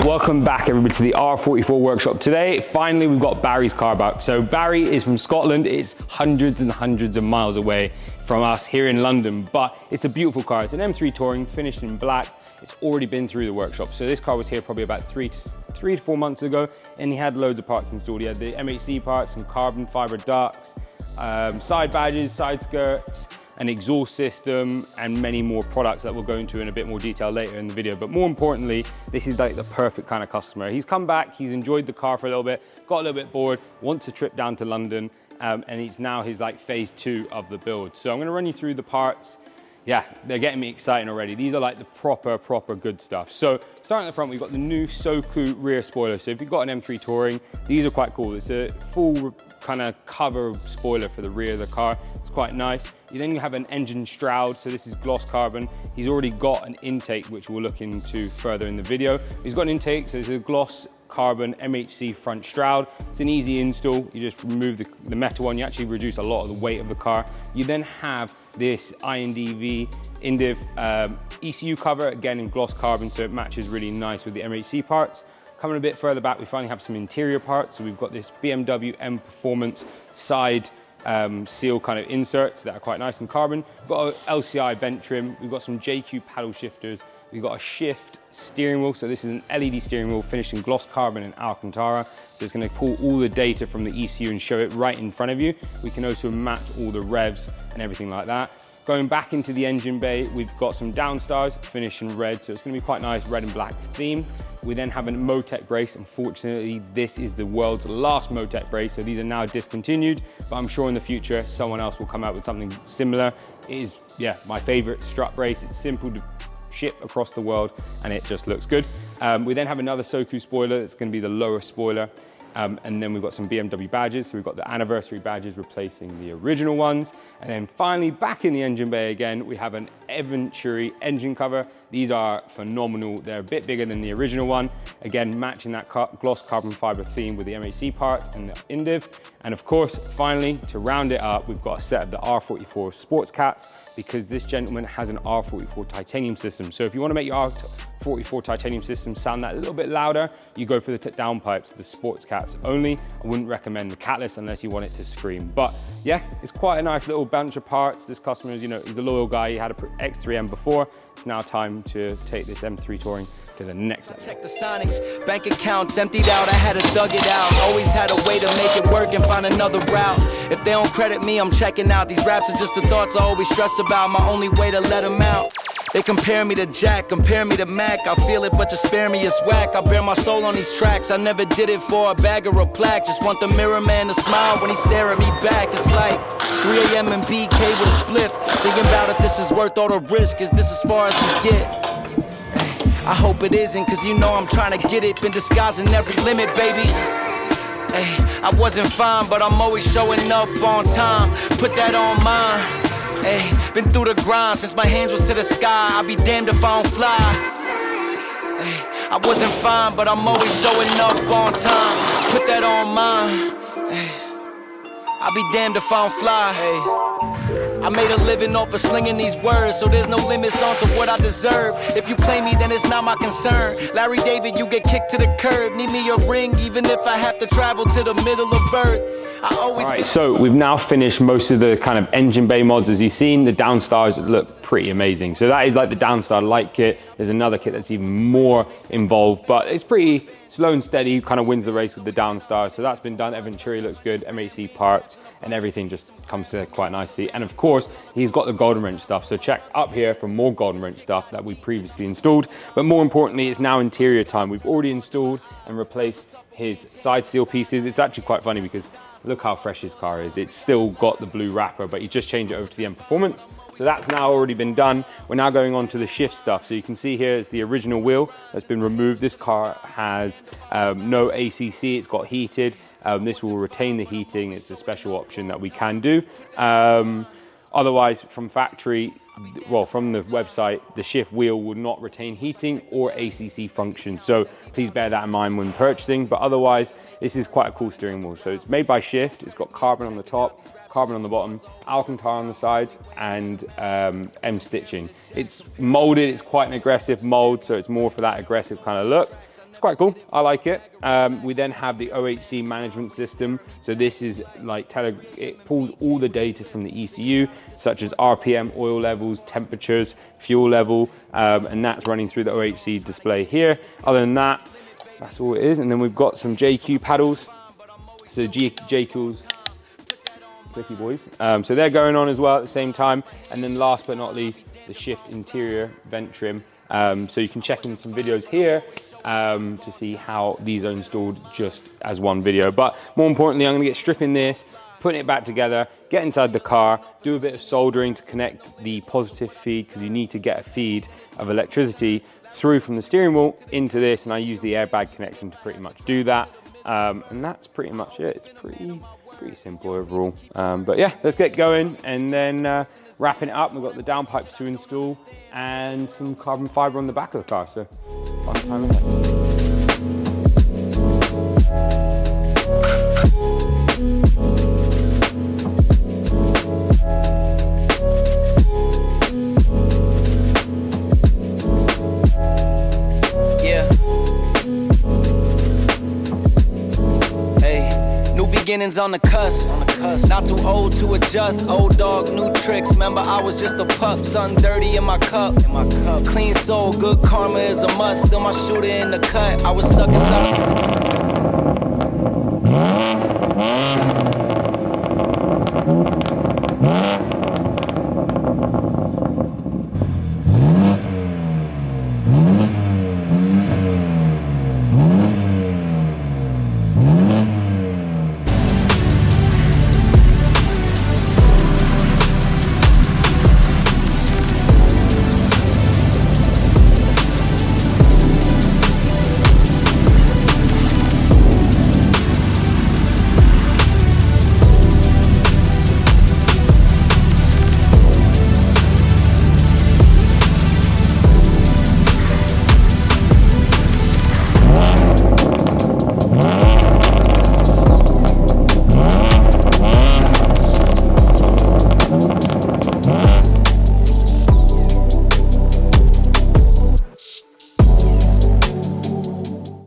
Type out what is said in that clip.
Welcome back everybody to the R44 workshop. Today, finally we've got Barry's car back. So Barry is from Scotland. It's hundreds and hundreds of miles away from us here in London, but it's a beautiful car. It's an M3 Touring, finished in black. It's already been through the workshop. So this car was here probably about three to 4 months ago, and he had loads of parts installed. He had the MHC parts, some carbon fiber ducts, side badges, side skirts, an exhaust system, and many more products that we'll go into in a bit more detail later in the video. But more importantly, this is like the perfect kind of customer. He's come back, he's enjoyed the car for a little bit, got a little bit bored, wants a trip down to London, and it's now his like phase 2 of the build. So I'm gonna run you through the parts. Yeah, they're getting me excited already. These are like the proper good stuff. So starting at the front, we've got the new Soku rear spoiler. So if you've got an M3 Touring, these are quite cool. It's a full kind of cover spoiler for the rear of the car. It's quite nice. Then you have an engine shroud, so this is gloss carbon. He's already got an intake, which we'll look into further in the video. He's got an intake, so it's a gloss carbon MHC front shroud. It's an easy install. You just remove the metal one. You actually reduce a lot of the weight of the car. You then have this INDV ECU cover, again in gloss carbon, so it matches really nice with the MHC parts. Coming a bit further back, we finally have some interior parts. So we've got this BMW M Performance side seal kind of inserts that are quite nice in carbon. We've got an LCI vent trim. We've got some JQ paddle shifters. We've got a shift steering wheel. So this is an LED steering wheel finished in gloss carbon and Alcantara. So it's going to pull all the data from the ECU and show it right in front of you. We can also match all the revs and everything like that. Going back into the engine bay, we've got some downstars finished in red. So it's going to be quite nice, red and black theme. We then have a Motec brace. Unfortunately, this is the world's last Motec brace, so these are now discontinued, but I'm sure in the future someone else will come out with something similar. It is, yeah, my favorite strut brace. It's simple to ship across the world and it just looks good. We then have another Soku spoiler. It's going to be the lower spoiler. And then we've got some BMW badges. So we've got the anniversary badges replacing the original ones. And then finally, back in the engine bay again, we have an Venturi engine cover. These are phenomenal. They're a bit bigger than the original one. Again, matching that gloss carbon fiber theme with the MHC parts and the INDIV. And of course, finally, to round it up, we've got a set of the R44 sports cats, because this gentleman has an R44 titanium system. So if you want to make your R44 titanium system sound that a little bit louder, you go for the downpipes, the sports cats only. I wouldn't recommend the catless unless you want it to scream. But yeah, it's quite a nice little bunch of parts. This customer is, he's a loyal guy. He had a X3M before. It's now time to take this M3 Touring to the next level. Check the Sonics, bank accounts emptied out, I had to thug it out. Always had a way to make it work and find another route. If they don't credit me, I'm checking out. These raps are just the thoughts I always stress about. My only way to let them out. They compare me to Jack, compare me to Mac. I feel it, but just spare me, it's whack. I bear my soul on these tracks. I never did it for a bag or a plaque. Just want the mirror man to smile when he stare at me back. It's like 3 a.m. and BK with a spliff. Thinking about if this is worth all the risk. Is this as far as we get? I hope it isn't, cause you know I'm trying to get it. Been disguising every limit, baby. I wasn't fine, but I'm always showing up on time. Put that on mine. Been through the grind since my hands was to the sky. I'll be damned if I don't fly. I wasn't fine, but I'm always showing up on time. Put that on mine. I'll be damned if I don't fly. I made a living off of slinging these words, so there's no limits on to what I deserve. If you play me, then it's not my concern. Larry David, you get kicked to the curb. Need me a ring, even if I have to travel to the middle of Earth. All right, so we've now finished most of the kind of engine bay mods. As you've seen, the downstars look pretty amazing. So that is like the downstar light kit. There's another kit that's even more involved, but it's pretty slow and steady, kind of wins the race with the downstar. So that's been done. Venturi looks good, MHC parts, and everything just comes together quite nicely. And of course, he's got the golden wrench stuff. So check up here for more golden wrench stuff that we previously installed. But more importantly, it's now interior time. We've already installed and replaced his side seal pieces. It's actually quite funny because look how fresh his car is. It's still got the blue wrapper, but he just changed it over to the M Performance. So that's now already been done. We're now going on to the shift stuff. So you can see here it's the original wheel that's been removed. This car has no ACC, it's got heated. This will retain the heating. It's a special option that we can do. Otherwise, from factory, well, from the website, the shift wheel will not retain heating or ACC function. So please bear that in mind when purchasing. But otherwise, this is quite a cool steering wheel. So it's made by Shift. It's got carbon on the top, carbon on the bottom, Alcantara on the side, and M stitching. It's molded. It's quite an aggressive mold, so it's more for that aggressive kind of look. it's quite cool. I like it. We then have the OHC management system. So this is like it pulls all the data from the ECU, such as RPM, oil levels, temperatures, fuel level, and that's running through the OHC display here. Other than that, that's all it is. And then we've got some JQ paddles. So JQs, clicky boys. So they're going on as well at the same time. And then last but not least, the shift interior vent trim. So you can check in some videos here to see how these are installed just as one video. But more importantly, I'm gonna get stripping this, putting it back together, get inside the car, do a bit of soldering to connect the positive feed, because you need to get a feed of electricity through from the steering wheel into this, and I use the airbag connection to pretty much do that. And that's pretty much it. It's pretty simple overall. But yeah, let's get going, and then wrapping it up. We've got the downpipes to install and some carbon fiber on the back of the car. So fun time ahead. Beginnings on the cusp. Not too old to adjust. Old dog, new tricks. Remember, I was just a pup. Something dirty in my cup. Clean soul, good karma is a must. Still my shooter in the cut. I was stuck inside.